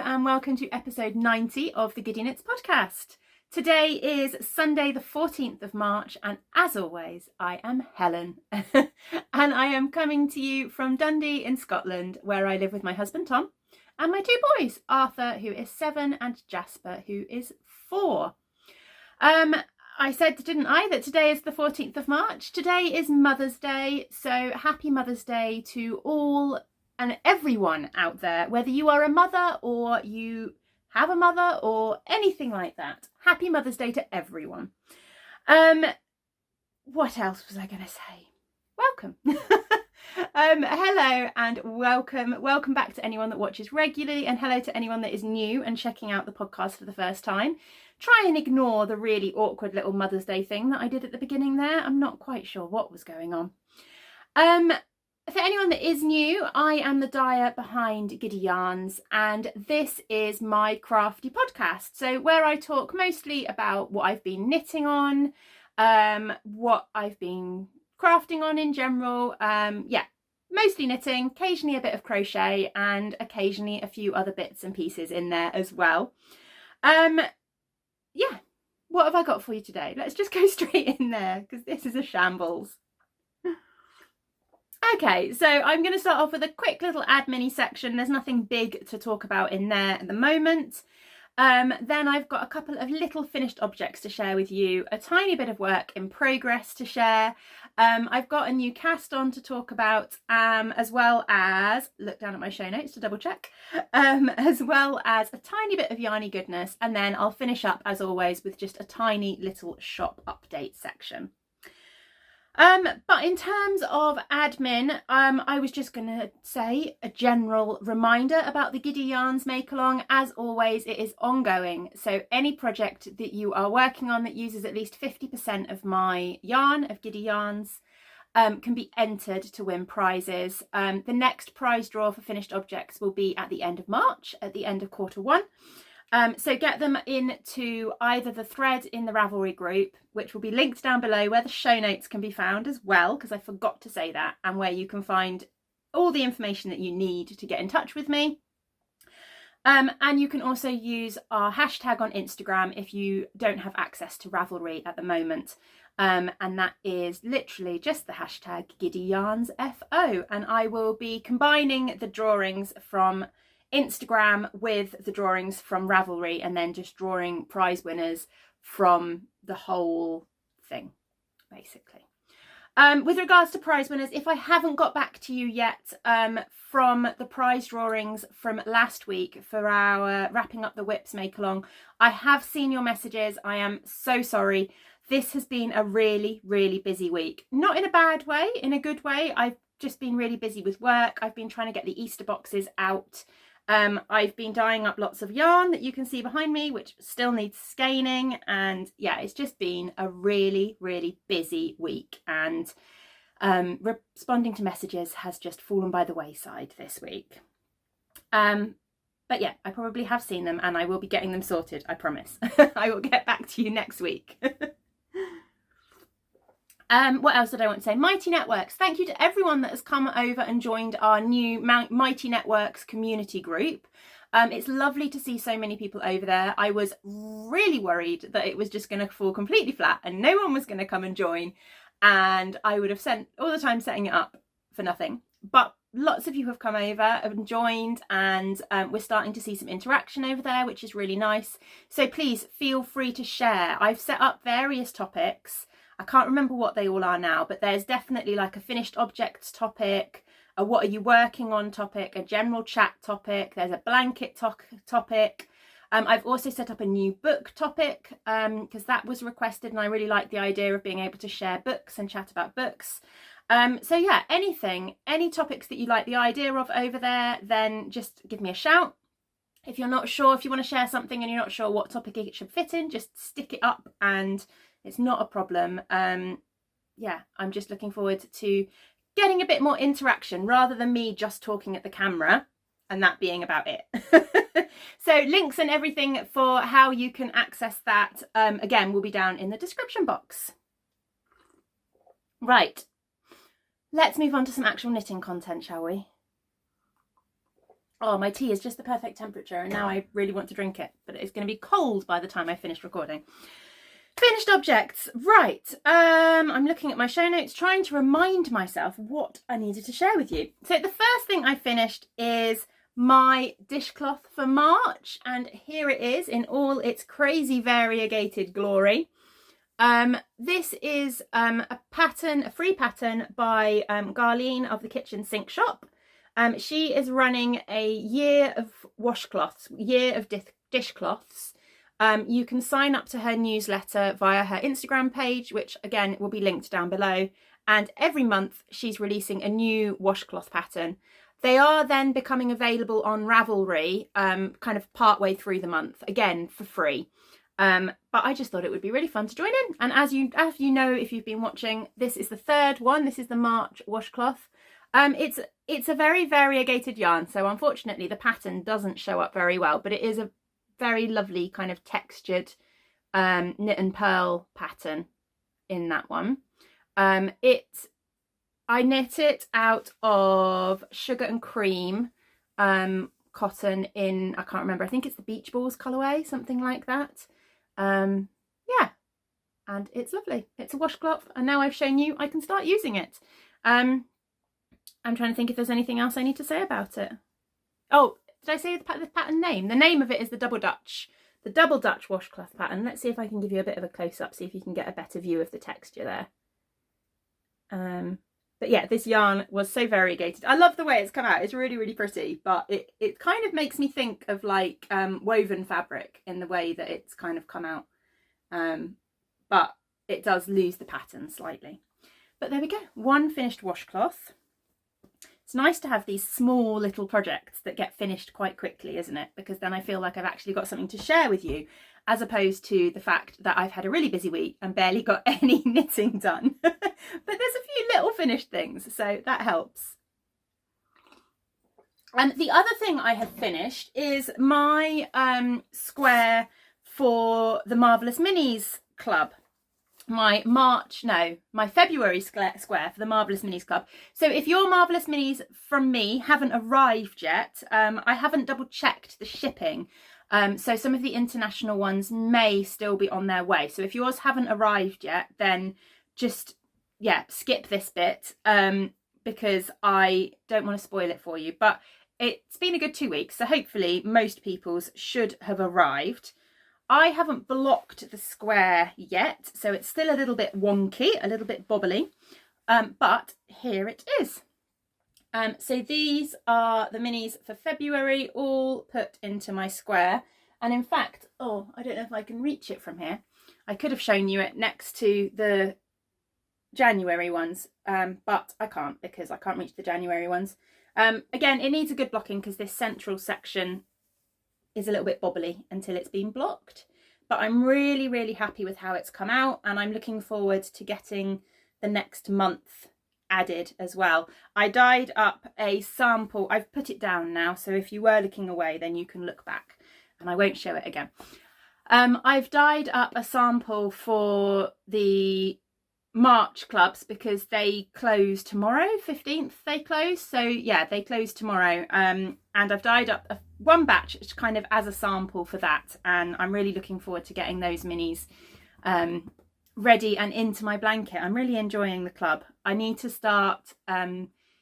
and welcome to episode 90 of the Giddy Knits podcast. Today is Sunday the 14th of March and as always I am Helen and I am coming to you from Dundee in Scotland, where I live with my husband Tom and my two boys, Arthur who is 7 and Jasper who is 4. I said, didn't I, that today is the 14th of March. Today is Mother's Day, so happy Mother's Day to all and everyone out there, whether you are a mother or you have a mother or anything like that. Happy Mother's Day to everyone. What else was I going to say? Welcome. Hello and welcome back to anyone that watches regularly, and hello to anyone that is new and checking out the podcast for the first time. Try and ignore the really awkward little Mother's Day thing that I did at the beginning there. I'm not quite sure what was going on. For anyone that is new, I am the dyer behind Giddy Yarns, and this is my crafty podcast. So where I talk mostly about what I've been knitting on, what I've been crafting on in general. Mostly knitting, occasionally a bit of crochet, and occasionally a few other bits and pieces in there as well. What have I got for you today? Let's just go straight in there because this is a shambles. Okay, so I'm going to start off with a quick little admin-y section. There's nothing big to talk about in there at the moment. Then I've got a couple of little finished objects to share with you, a tiny bit of work in progress to share. I've got a new cast on to talk about, as well as, look down at my show notes to double check, as well as a tiny bit of yarny goodness, and then I'll finish up as always with just a tiny little shop update section. But in terms of admin, I was just going to say a general reminder about the Giddy Yarns Make Along. As always, it is ongoing. So any project that you are working on that uses at least 50% of my yarn, of Giddy Yarns, can be entered to win prizes. The next prize draw for finished objects will be at the end of March, at the end of Q1. So get them into either the thread in the Ravelry Group, which will be linked down below, where the show notes can be found as well, because I forgot to say that, and where you can find all the information that you need to get in touch with me. And you can also use our hashtag on Instagram if you don't have access to Ravelry at the moment. And that is literally just the hashtag GiddyYarnsFO. And I will be combining the drawings from Instagram with the drawings from Ravelry, and then just drawing prize winners from the whole thing, basically. With regards to prize winners, if I haven't got back to you yet from the prize drawings from last week for our Wrapping Up the Whips Make Along, I have seen your messages. I am so sorry. This has been a really, really busy week. Not in a bad way, in a good way. I've just been really busy with work. I've been trying to get the Easter boxes out. I've been dyeing up lots of yarn that you can see behind me, which still needs skeining, and yeah, it's just been a really, really busy week, and responding to messages has just fallen by the wayside this week. But yeah, I probably have seen them and I will be getting them sorted, I promise. I will get back to you next week. What else did I want to say? Mighty Networks. Thank you to everyone that has come over and joined our new Mighty Networks community group. It's lovely to see so many people over there. I was really worried that it was just going to fall completely flat and no one was going to come and join, and I would have spent all the time setting it up for nothing. But lots of you have come over and joined, and we're starting to see some interaction over there, which is really nice. So please feel free to share. I've set up various topics. I can't remember what they all are now, but there's definitely like a finished objects topic, a what are you working on topic, a general chat topic, there's a blanket topic. I've also set up a new book topic because that was requested, and I really like the idea of being able to share books and chat about books. So yeah, any topics that you like the idea of over there, then just give me a shout. If you're not sure, if you want to share something and you're not sure what topic it should fit in, just stick it up and it's not a problem. Yeah, I'm just looking forward to getting a bit more interaction rather than me just talking at the camera and that being about it. So links and everything for how you can access that, again, will be down in the description box. Right, let's move on to some actual knitting content, shall we? Oh, my tea is just the perfect temperature and now I really want to drink it, but it's going to be cold by the time I finish recording. Finished objects. Right. I'm looking at my show notes, trying to remind myself what I needed to share with you. So the first thing I finished is my dishcloth for March, and here it is in all its crazy variegated glory. This is a free pattern by Garlene of the Kitchen Sink Shop. She is running a year of washcloths, year of dishcloths. You can sign up to her newsletter via her Instagram page, which again will be linked down below. And every month she's releasing a new washcloth pattern. They are then becoming available on Ravelry, kind of partway through the month, again for free. But I just thought it would be really fun to join in. And as you know, if you've been watching, this is the third one. This is the March washcloth. It's a very variegated yarn, so unfortunately the pattern doesn't show up very well, but it is a very lovely kind of textured knit and purl pattern in that one. I knit it out of sugar and cream cotton in, I can't remember, I think it's the Beach Balls colourway, something like that. Yeah, and it's lovely. It's a washcloth, and now I've shown you I can start using it. I'm trying to think if there's anything else I need to say about it. Oh, did I say the pattern name? The name of it is the Double Dutch washcloth pattern. Let's see if I can give you a bit of a close-up, see if you can get a better view of the texture there. But yeah, this yarn was so variegated. I love the way it's come out. It's really, really pretty, but it kind of makes me think of like woven fabric in the way that it's kind of come out. But it does lose the pattern slightly. But there we go, one finished washcloth. It's nice to have these small little projects that get finished quite quickly, isn't it? Because then I feel like I've actually got something to share with you, as opposed to the fact that I've had a really busy week and barely got any knitting done. But there's a few little finished things, so that helps. And the other thing I have finished is my square for the Marvellous Minis Club. My February square for the Marvellous Minis Club. So if your Marvellous Minis from me haven't arrived yet, I haven't double checked the shipping. So some of the international ones may still be on their way. So if yours haven't arrived yet, then just, yeah, skip this bit because I don't want to spoil it for you. But it's been a good 2 weeks, so hopefully most people's should have arrived. I haven't blocked the square yet, so it's still a little bit wonky, a little bit bobbly, but here it is. So these are the minis for February, all put into my square. And in fact, oh, I don't know if I can reach it from here. I could have shown you it next to the January ones, but I can't because I can't reach the January ones. Again, it needs a good blocking because this central section is a little bit bobbly until it's been blocked, but I'm really, really happy with how it's come out, and I'm looking forward to getting the next month added as well. I dyed up a sample. I've put it down now, so if you were looking away, then you can look back and I won't show it again. I've dyed up a sample for the March clubs because they close tomorrow, 15th they close, so yeah, they close tomorrow, and I've dyed up one batch kind of as a sample for that, and I'm really looking forward to getting those minis ready and into my blanket. I'm really enjoying the club. I need to start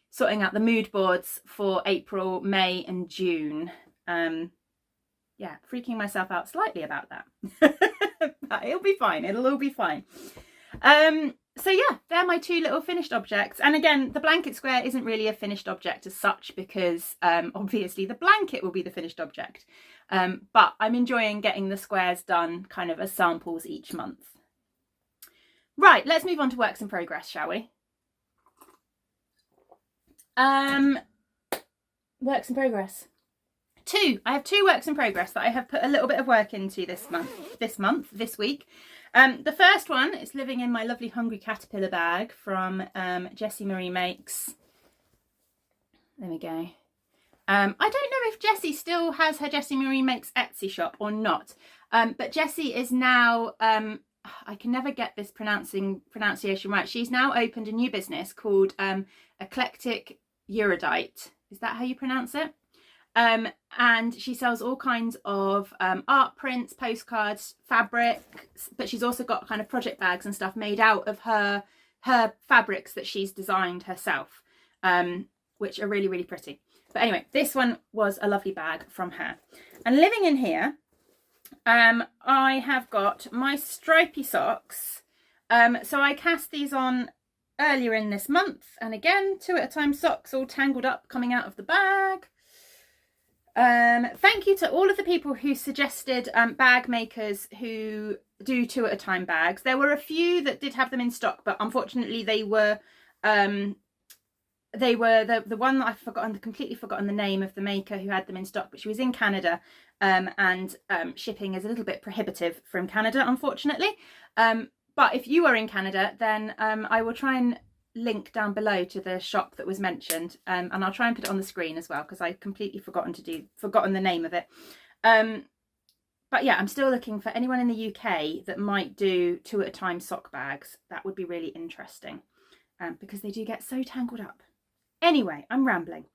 sorting out the mood boards for April, May and June. Yeah, freaking myself out slightly about that. But it'll be fine, it'll all be fine. So yeah, they're my two little finished objects. And again, the blanket square isn't really a finished object as such because obviously the blanket will be the finished object. But I'm enjoying getting the squares done kind of as samples each month. Right, let's move on to works in progress, shall we? Works in progress. I have two works in progress that I have put a little bit of work into this week. The first one is living in my lovely Hungry Caterpillar bag from Jessie Marie Makes. There we go. I don't know if Jessie still has her Jessie Marie Makes Etsy shop or not, but Jessie is now, I can never get this pronunciation right. She's now opened a new business called Eclectic Erudite. Is that how you pronounce it? And she sells all kinds of art prints, postcards, fabrics, but she's also got kind of project bags and stuff made out of her fabrics that she's designed herself, which are really, really pretty. But anyway, this one was a lovely bag from her. And living in here, I have got my stripy socks. So I cast these on earlier in this month, and again, 2 at a time socks all tangled up coming out of the bag. Thank you to all of the people who suggested bag makers who do 2 at a time bags. There were a few that did have them in stock, but unfortunately they were the one that I've completely forgotten the name of the maker who had them in stock, but she was in Canada, and shipping is a little bit prohibitive from Canada, unfortunately. But if you are in Canada, then I will try and link down below to the shop that was mentioned, and I'll try and put it on the screen as well, because I completely forgotten the name of it. But yeah, I'm still looking for anyone in the UK that might do 2 at a time sock bags. That would be really interesting, because they do get so tangled up. Anyway, I'm rambling.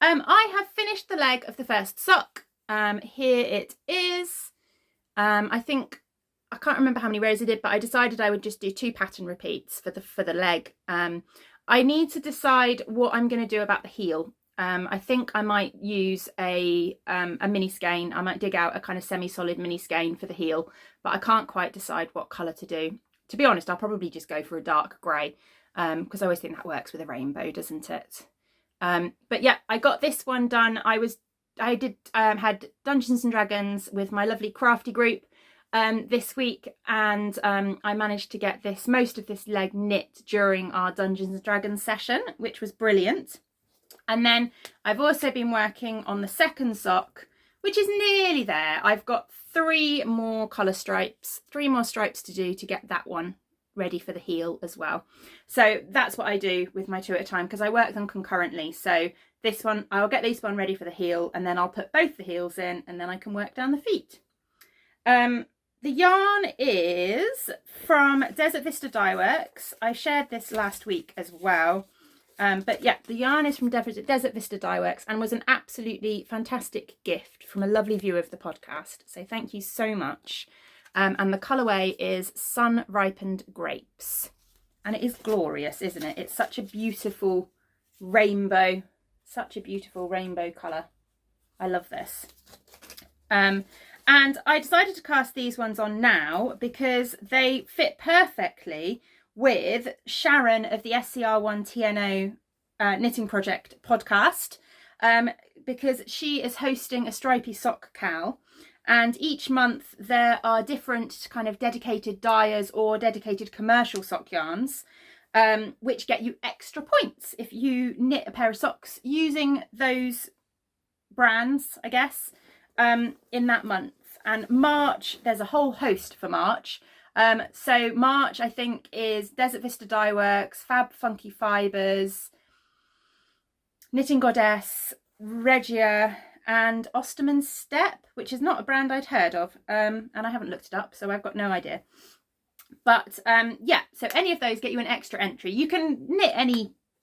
I have finished the leg of the first sock. Here it is. I can't remember how many rows I did, but I decided I would just do 2 pattern repeats for the leg. I need to decide what I'm going to do about the heel. I think I might use a mini skein. I might dig out a kind of semi-solid mini skein for the heel, but I can't quite decide what colour to do. To be honest, I'll probably just go for a dark grey, because I always think that works with a rainbow, doesn't it? But yeah, I got this one done. I had Dungeons and Dragons with my lovely crafty group this week, and I managed to get most of this leg knit during our Dungeons and Dragons session, which was brilliant. And then I've also been working on the second sock, which is nearly there. I've got 3 more colour stripes, 3 more stripes to do to get that one ready for the heel as well. So that's what I do with my 2 at a time, because I work them concurrently. So this one, I'll get this one ready for the heel, and then I'll put both the heels in, and then I can work down the feet. The yarn is from Desert Vista Dye Works. I shared this last week as well. But yeah, the yarn is from Desert Vista Dye Works, and was an absolutely fantastic gift from a lovely viewer of the podcast. So thank you so much. And the colourway is Sun Ripened Grapes. And it is glorious, isn't it? It's such a beautiful rainbow colour. I love this. And I decided to cast these ones on now because they fit perfectly with Sharon of the SCR1 TNO Knitting Project podcast, because she is hosting a stripy sock cal. And each month there are different kind of dedicated dyers or dedicated commercial sock yarns, which get you extra points if you knit a pair of socks using those brands, I guess, in that month. And March, there's a whole host for March. So March, I think, is Desert Vista Dye Works, Fab Funky Fibres, Knitting Goddess, Regia, and Osterman's Step, which is not a brand I'd heard of, and I haven't looked it up, so I've got no idea. But yeah, so any of those get you an extra entry. You can knit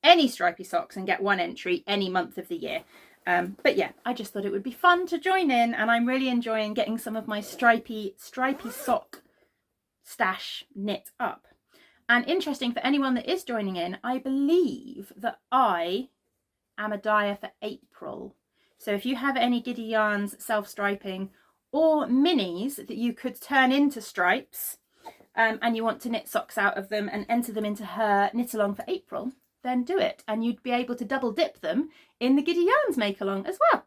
any stripy socks and get 1 entry any month of the year. But yeah, I just thought it would be fun to join in, and I'm really enjoying getting some of my stripy sock stash knit up. And interesting for anyone that is joining in, I believe that I am a dyer for April. So if you have any Giddy Yarns self-striping or minis that you could turn into stripes, and you want to knit socks out of them and enter them into her knit along for April, then do it. And you'd be able to double dip them in the Giddy Yarns make along as well.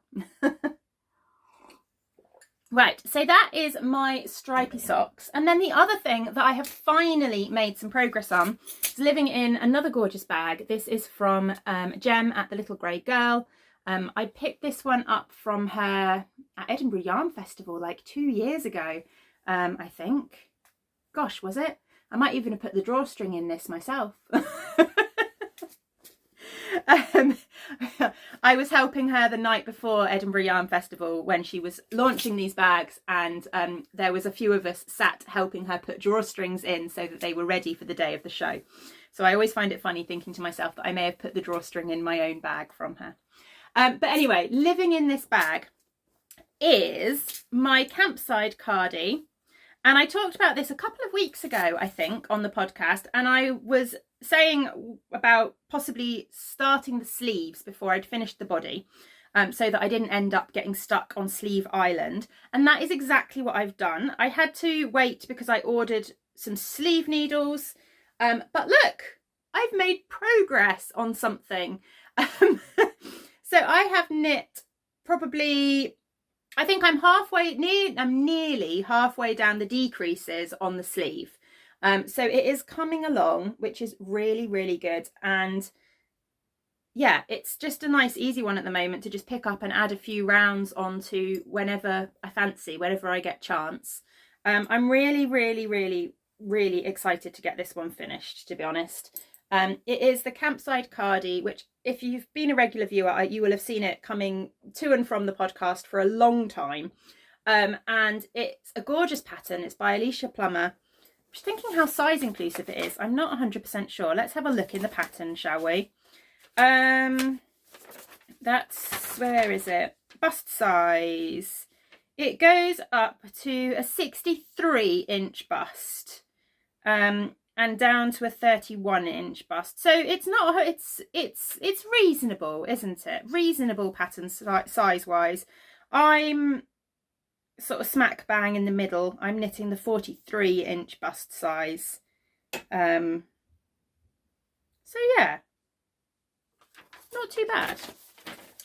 Right, so that is my stripy socks. And then the other thing that I have finally made some progress on is living in another gorgeous bag. This is from Jem at The Little Grey Girl. I picked this one up from her at Edinburgh Yarn Festival like 2 years ago, I think. Gosh, was it? I might even have put the drawstring in this myself. I was helping her the night before Edinburgh Yarn Festival when she was launching these bags, and there was a few of us sat helping her put drawstrings in so that they were ready for the day of the show. So I always find it funny thinking to myself that I may have put the drawstring in my own bag from her. But anyway, living in this bag is my campsite cardie. And I talked about this a couple of weeks ago, I think, on the podcast. And I was saying about possibly starting the sleeves before I'd finished the body, so that I didn't end up getting stuck on Sleeve Island. And that is exactly what I've done. I had to wait because I ordered some sleeve needles. But look, I've made progress on something. So I have knit probably, I think I'm nearly halfway down the decreases on the sleeve. So it is coming along, which is really, really good. And yeah, it's just a nice, easy one at the moment to just pick up and add a few rounds onto whenever I fancy, whenever I get chance. I'm really, really, really, really excited to get this one finished, to be honest. It is the Campsite Cardie, which if you've been a regular viewer, you will have seen it coming to and from the podcast for a long time. And it's a gorgeous pattern. It's by Alicia Plummer. I'm just thinking how size inclusive it is. I'm not 100% sure. Let's have a look in the pattern, shall we? That's, where is it? Bust size. It goes up to a 63-inch bust. And down to a 31-inch bust. So it's not, it's reasonable, isn't it? Reasonable pattern size-wise. I'm sort of smack bang in the middle. I'm knitting the 43-inch bust size. So yeah, not too bad.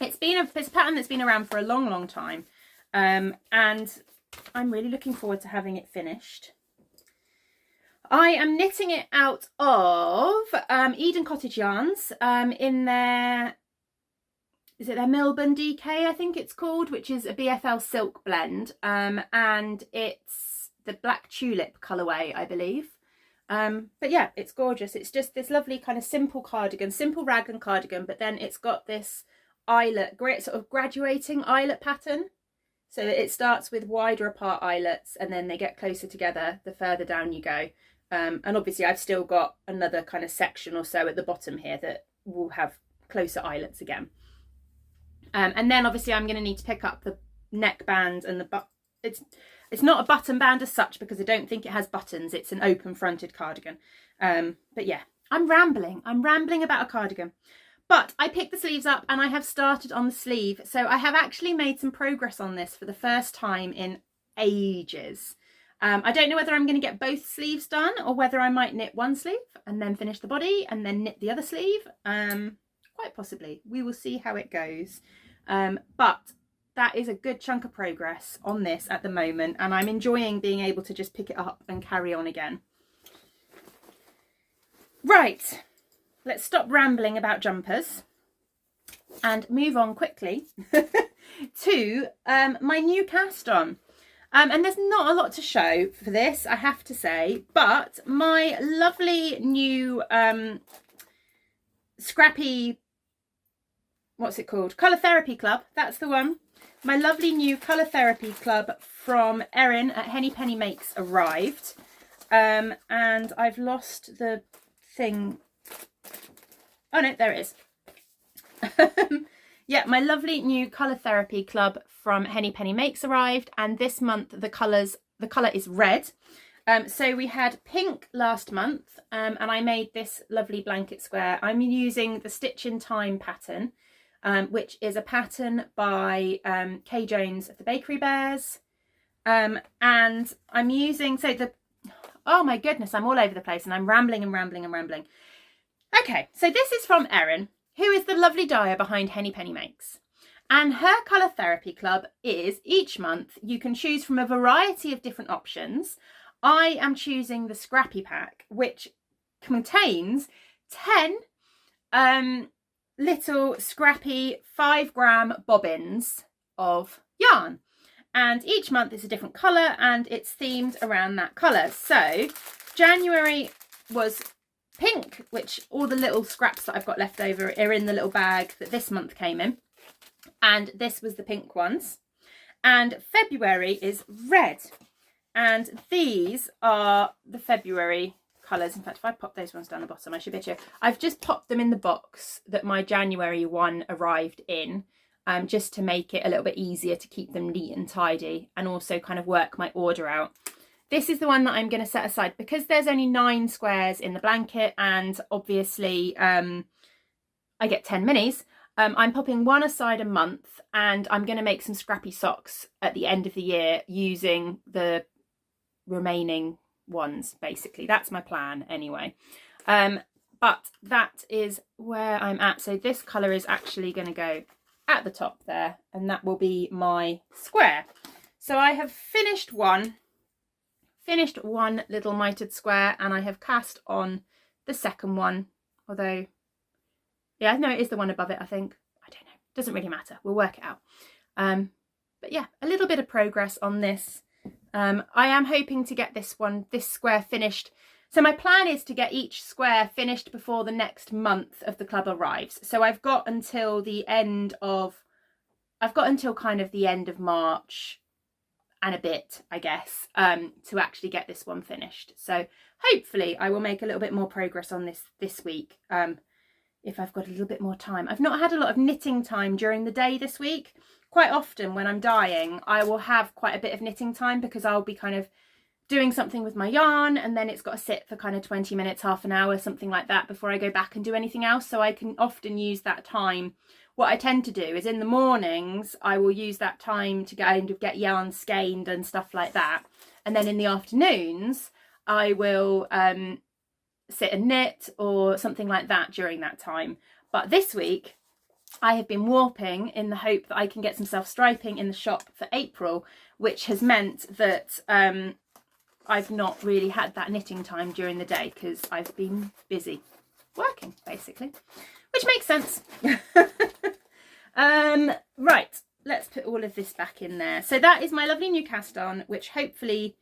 It's a pattern that's been around for a long, long time. And I'm really looking forward to having it finished. I am knitting it out of Eden Cottage Yarns in their, is it their Melbourne DK, I think it's called, which is a BFL silk blend. And it's the Black Tulip colourway, I believe. But yeah, it's gorgeous. It's just this lovely kind of simple cardigan, simple raglan cardigan, but then it's got this eyelet, great sort of graduating eyelet pattern. So it starts with wider apart eyelets and then they get closer together the further down you go. And obviously I've still got another kind of section or so at the bottom here that will have closer eyelets again. And then obviously I'm going to need to pick up the neckband and the it's not a button band as such because I don't think it has buttons. It's an open fronted cardigan. But yeah, I'm rambling about a cardigan. But I picked the sleeves up and I have started on the sleeve. So I have actually made some progress on this for the first time in ages. I don't know whether I'm going to get both sleeves done or whether I might knit one sleeve and then finish the body and then knit the other sleeve. Quite possibly. We will see how it goes. But that is a good chunk of progress on this at the moment. And I'm enjoying being able to just pick it up and carry on again. Right. Let's stop rambling about jumpers and move on quickly to my new cast on. And there's not a lot to show for this, I have to say, but my lovely new scrappy, what's it called? Colour Therapy Club, that's the one. My lovely new Colour Therapy Club from Erin at Henny Penny Makes arrived. And I've lost the thing. Oh no, there it is. Yeah, my lovely new Colour Therapy Club from Henny Penny Makes arrived, and this month the colour is red. So we had pink last month, and I made this lovely blanket square. I'm using the Stitch in Time pattern, which is a pattern by Kay Jones of the Bakery Bears. And I'm using, oh my goodness, I'm all over the place and I'm rambling. Okay, so this is from Erin, who is the lovely dyer behind Henny Penny Makes. And her Colour Therapy Club is, each month, you can choose from a variety of different options. I am choosing the Scrappy Pack, which contains 10 little scrappy 5-gram bobbins of yarn. And each month is a different colour and it's themed around that colour. So January was pink, which all the little scraps that I've got left over are in the little bag that this month came in. And this was the pink ones. And February is red. And these are the February colours. In fact, if I pop those ones down the bottom, I should be able to. I've just popped them in the box that my January one arrived in. just to make it a little bit easier to keep them neat and tidy, and also kind of work my order out. This is the one that I'm going to set aside because there's only 9 squares in the blanket, and obviously I get 10 minis. I'm popping one aside a month, and I'm going to make some scrappy socks at the end of the year using the remaining ones, basically. That's my plan anyway. But that is where I'm at. So this colour is actually going to go at the top there, and that will be my square. So I have finished one little mitered square, and I have cast on the second one, although, yeah, no, it is the one above it, I think. I don't know. Doesn't really matter. We'll work it out. But yeah, a little bit of progress on this. I am hoping to get this square finished. So my plan is to get each square finished before the next month of the club arrives. So I've got until kind of the end of March and a bit, I guess, to actually get this one finished. So hopefully I will make a little bit more progress on this week, if I've got a little bit more time. I've not had a lot of knitting time during the day this week. Quite often when I'm dyeing, I will have quite a bit of knitting time because I'll be kind of doing something with my yarn, and then it's got to sit for kind of 20 minutes, half an hour, something like that, before I go back and do anything else. So I can often use that time. What I tend to do is in the mornings, I will use that time to get yarn skeined and stuff like that. And then in the afternoons, I will sit and knit or something like that during that time. But this week, I have been warping in the hope that I can get some self-striping in the shop for April, which has meant that I've not really had that knitting time during the day because I've been busy working, basically, which makes sense. Right, let's put all of this back in there. So that is my lovely new cast on, which hopefully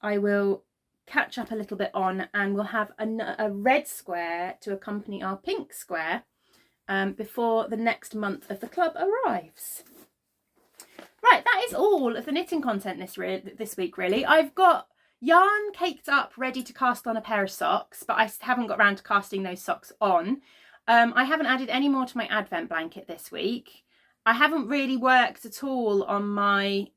I will catch up a little bit on, and we'll have a red square to accompany our pink square before the next month of the club arrives. Right, that is all of the knitting content this week, really. I've got yarn caked up, ready to cast on a pair of socks, but I haven't got around to casting those socks on. I haven't added any more to my advent blanket this week. I haven't really worked at all on my...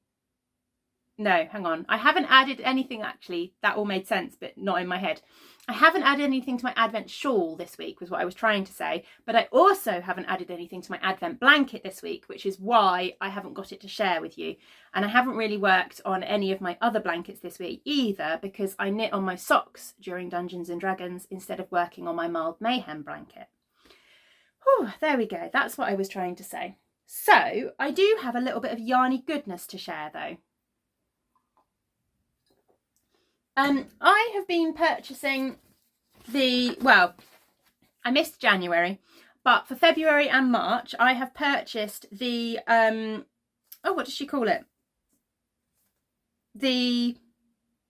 No, hang on. I haven't added anything, actually. That all made sense, but not in my head. I haven't added anything to my advent shawl this week, was what I was trying to say. But I also haven't added anything to my advent blanket this week, which is why I haven't got it to share with you. And I haven't really worked on any of my other blankets this week either, because I knit on my socks during Dungeons and Dragons instead of working on my Mild Mayhem blanket. Whew, there we go. That's what I was trying to say. So I do have a little bit of yarny goodness to share, though. I have been purchasing I missed January, but for February and March, I have purchased the, what does she call it? The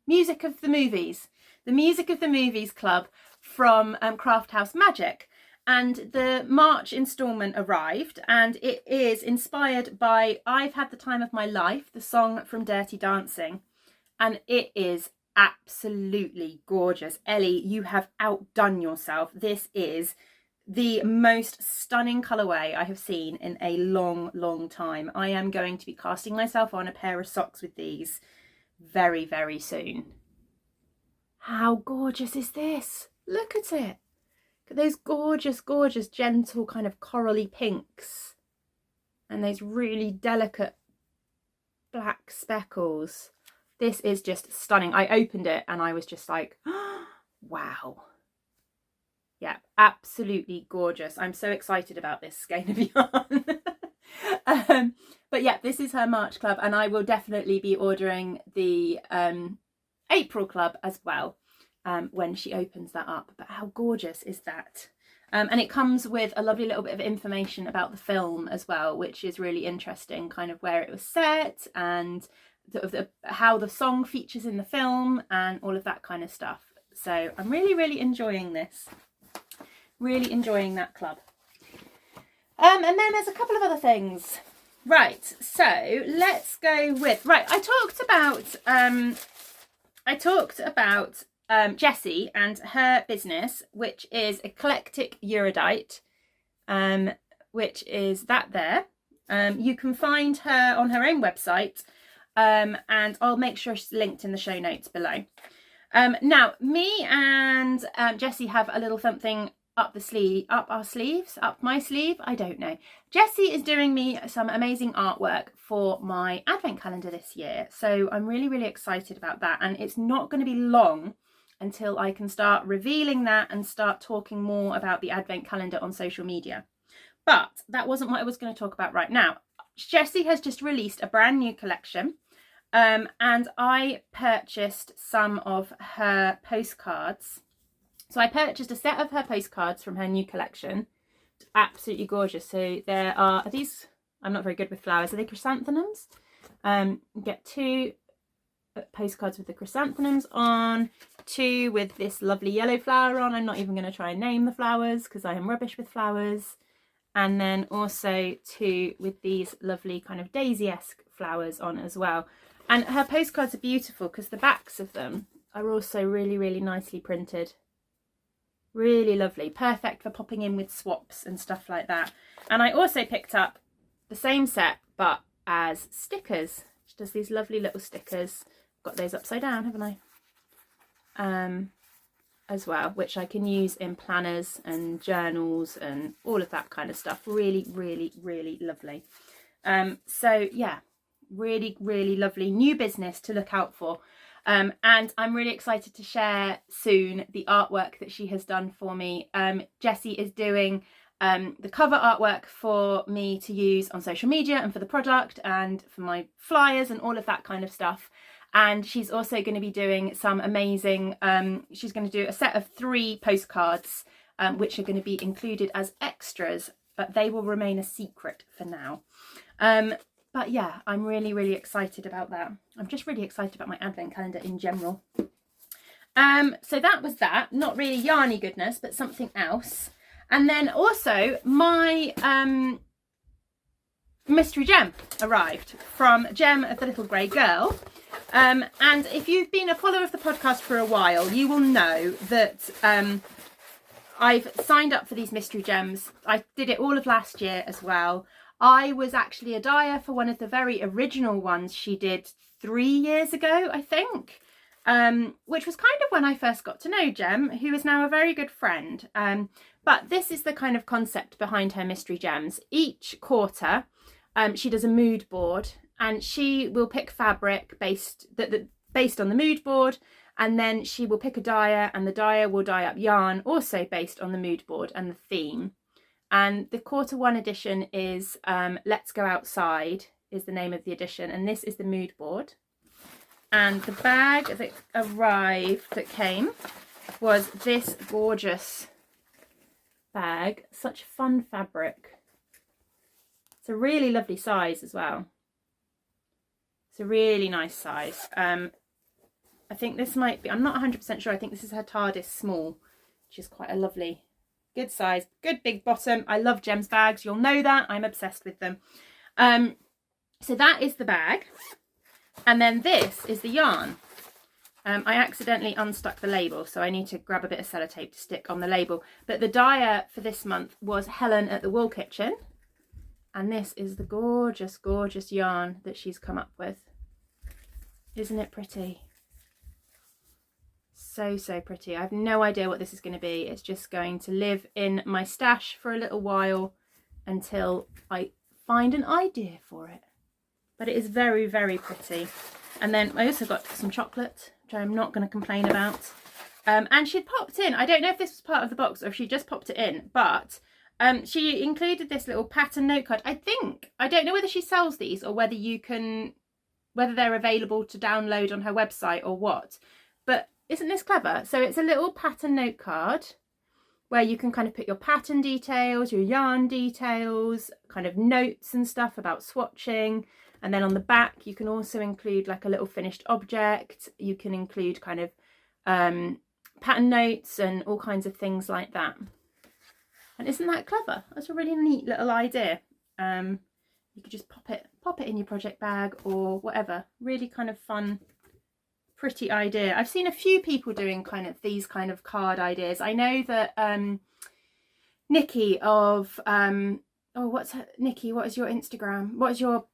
Music of the Movies. The Music of the Movies Club from Craft House Magic. And the March instalment arrived, and it is inspired by I've Had the Time of My Life, the song from Dirty Dancing. And it is absolutely gorgeous. Ellie, you have outdone yourself. This is the most stunning colourway I have seen in a long, long time. I am going to be casting myself on a pair of socks with these very, very soon. How gorgeous is this? Look at it. Look at those gorgeous, gorgeous, gentle kind of corally pinks. And those really delicate black speckles. This is just stunning. I opened it and I was just like, oh, wow. Yeah, absolutely gorgeous. I'm so excited about this skein of yarn. But yeah, this is her March club, and I will definitely be ordering the April club as well when she opens that up. But how gorgeous is that? And it comes with a lovely little bit of information about the film as well, which is really interesting, kind of where it was set and how the song features in the film and all of that kind of stuff. So I'm really, really enjoying this. Really enjoying that club. And then there's a couple of other things. Right, so let's go with... Right, I talked about Jessie and her business, which is Eclectic Erudite, which is that there. You can find her on her own website, and I'll make sure she's linked in the show notes below. Now, me and Jessie have a little something up my sleeve, I don't know. Jessie is doing me some amazing artwork for my advent calendar this year, so I'm really excited about that, and it's not going to be long until I can start revealing that and start talking more about the advent calendar on social media. But that wasn't what I was going to talk about right now. Jessie has just released a brand new collection, and I purchased some of her postcards. So I purchased a set of her postcards from her new collection. It's absolutely gorgeous. So there are these, I'm not very good with flowers, are they chrysanthemums? You get 2 postcards with the chrysanthemums on, 2 with this lovely yellow flower on. I'm not even going to try and name the flowers because I am rubbish with flowers. And then also 2 with these lovely kind of daisy-esque flowers on as well. And her postcards are beautiful because the backs of them are also really nicely printed. Really lovely, perfect for popping in with swaps and stuff like that. And I also picked up the same set but as stickers. She does these lovely little stickers. Got those upside down, haven't I? As well, which I can use in planners and journals and all of that kind of stuff. Really lovely. So yeah, really lovely new business to look out for. And I'm really excited to share soon the artwork that she has done for me. Jessie is doing the cover artwork for me to use on social media and for the product and for my flyers and all of that kind of stuff. And she's also going to be doing some amazing, she's going to do a set of 3 postcards, which are going to be included as extras, but they will remain a secret for now. But yeah, I'm really excited about that. I'm just really excited about my advent calendar in general. So that was that. Not really yarny goodness, but something else. And then also my mystery gem arrived from Gem of the Little Grey Girl. And if you've been a follower of the podcast for a while, you will know that I've signed up for these mystery gems. I did it all of last year as well. I was actually a dyer for one of the very original ones she did 3 years ago, I think, which was kind of when I first got to know Gem, who is now a very good friend. But this is the kind of concept behind her mystery gems. Each quarter, she does a mood board, and she will pick fabric based on the mood board, and then she will pick a dyer, and the dyer will dye up yarn also based on the mood board and the theme. And the Q1 edition is Let's Go Outside is the name of the edition, and this is the mood board. And the bag that arrived, that came, was this gorgeous bag. Such fun fabric. It's a really lovely size as well. It's a really nice size. I think this might be, I'm not 100% sure, I think this is her TARDIS small, which is quite a lovely, good size, good big bottom. I love Gem's bags, you'll know that, I'm obsessed with them. So that is the bag, and then this is the yarn. I accidentally unstuck the label, so I need to grab a bit of sellotape to stick on the label. But the dyer for this month was Helen at the Wool Kitchen, and this is the gorgeous, gorgeous yarn that she's come up with. Isn't it pretty? So pretty. I have no idea what this is going to be. It's just going to live in my stash for a little while until I find an idea for it. But it is very, very pretty. And then I also got some chocolate, which I'm not going to complain about. And she'd popped in, I don't know if this was part of the box or if she just popped it in, but she included this little pattern note card. I don't know whether she sells these or whether they're available to download on her website or what. But isn't this clever? So it's a little pattern note card where you can kind of put your pattern details, your yarn details, kind of notes and stuff about swatching. And then on the back, you can also include like a little finished object. You can include kind of pattern notes and all kinds of things like that. And isn't that clever? That's a really neat little idea. You could just pop it in your project bag or whatever. Really kind of fun, pretty idea. I've seen a few people doing kind of these kind of card ideas. I know that Nikki of oh, what's her, Nikki, what is your Instagram? What is your,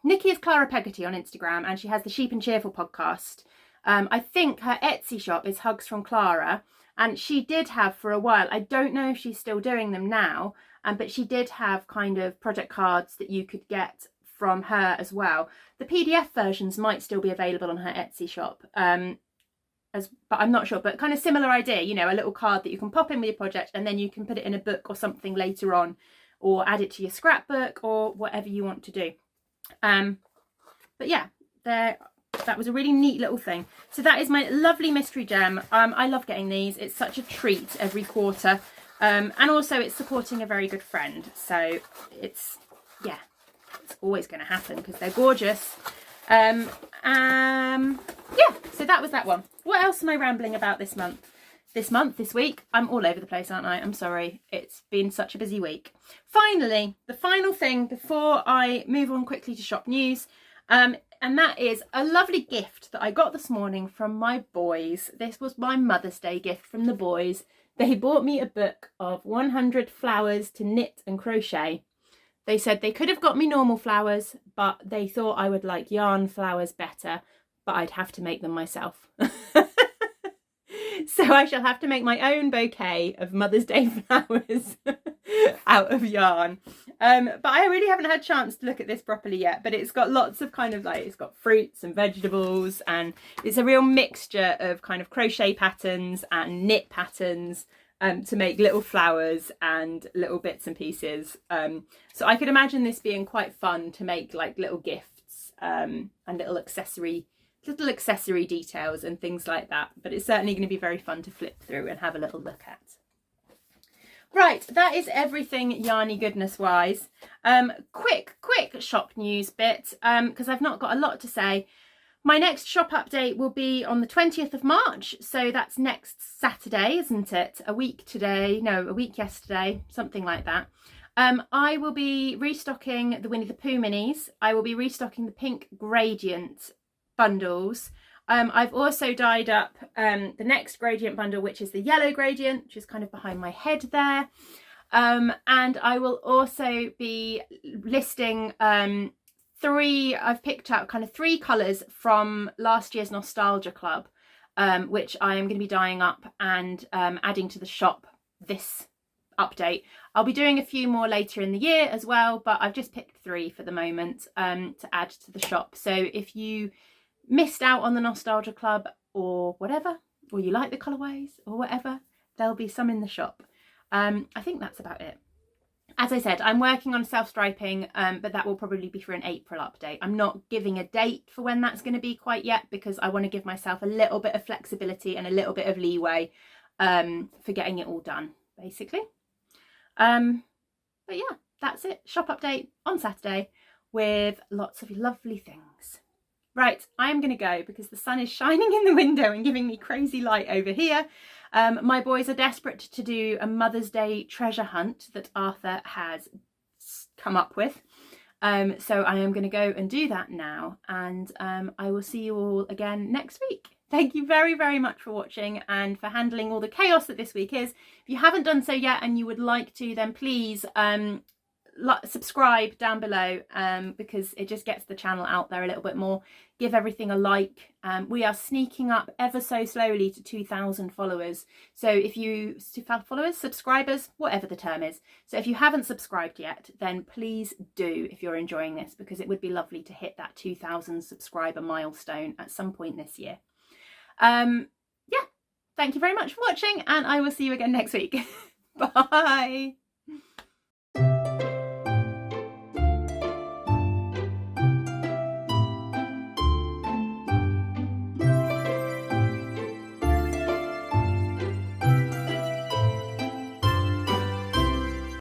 Nikki is Clara Peggotty on Instagram, and she has the Sheep and Cheerful podcast. I think her Etsy shop is Hugs from Clara, and she did have for a while, I don't know if she's still doing them now, but she did have kind of project cards that you could get from her as well. The PDF versions might still be available on her Etsy shop, but I'm not sure, but kind of similar idea, you know, a little card that you can pop in with your project, and then you can put it in a book or something later on, or add it to your scrapbook, or whatever you want to do. But yeah, that was a really neat little thing. So that is my lovely mystery gem. I love getting these. It's such a treat every quarter. And also it's supporting a very good friend. So it's always going to happen because they're gorgeous. Yeah, so that was that one. What else am I rambling about this month? This week? I'm all over the place, aren't I? I'm sorry. It's been such a busy week. Finally, the final thing before I move on quickly to shop news, and that is a lovely gift that I got this morning from my boys. This was my Mother's Day gift from the boys. They bought me a book of 100 flowers to knit and crochet. They said they could have got me normal flowers, but they thought I would like yarn flowers better, but I'd have to make them myself. So I shall have to make my own bouquet of Mother's Day flowers out of yarn. But I really haven't had a chance to look at this properly yet, but it's got lots of kind of like, it's got fruits and vegetables, and it's a real mixture of kind of crochet patterns and knit patterns to make little flowers and little bits and pieces. So I could imagine this being quite fun to make like little gifts and little accessory details and things like that, but it's certainly going to be very fun to flip through and have a little look at. Right, that is everything yarny goodness wise. Quick shop news bit, because I've not got a lot to say. My next shop update will be on the 20th of March, so that's next Saturday, isn't it? A week yesterday, something like that. I will be restocking the Winnie the Pooh minis. I will be restocking the pink gradient bundles. I've also dyed up the next gradient bundle, which is the yellow gradient, which is kind of behind my head there. And I will also be listing I've picked out kind of 3 colours from last year's Nostalgia Club, which I am going to be dyeing up and adding to the shop this update. I'll be doing a few more later in the year as well, but I've just picked 3 for the moment to add to the shop. So if you missed out on the Nostalgia Club or whatever, or you like the colourways or whatever, there'll be some in the shop. I think that's about it. As I said, I'm working on self-striping, but that will probably be for an April update. I'm not giving a date for when that's going to be quite yet, because I want to give myself a little bit of flexibility and a little bit of leeway for getting it all done, basically. But yeah, that's it. Shop update on Saturday with lots of lovely things. Right, I'm going to go because the sun is shining in the window and giving me crazy light over here. My boys are desperate to do a Mother's Day treasure hunt that Arthur has come up with. So I am going to go and do that now, and I will see you all again next week. Thank you very, very much for watching and for handling all the chaos that this week is. If you haven't done so yet and you would like to, then please subscribe down below, because it just gets the channel out there a little bit more. Give everything a like. We are sneaking up ever so slowly to 2,000 followers. So if you subscribers, whatever the term is. So if you haven't subscribed yet, then please do if you're enjoying this, because it would be lovely to hit that 2,000 subscriber milestone at some point this year. Yeah, thank you very much for watching, and I will see you again next week. Bye.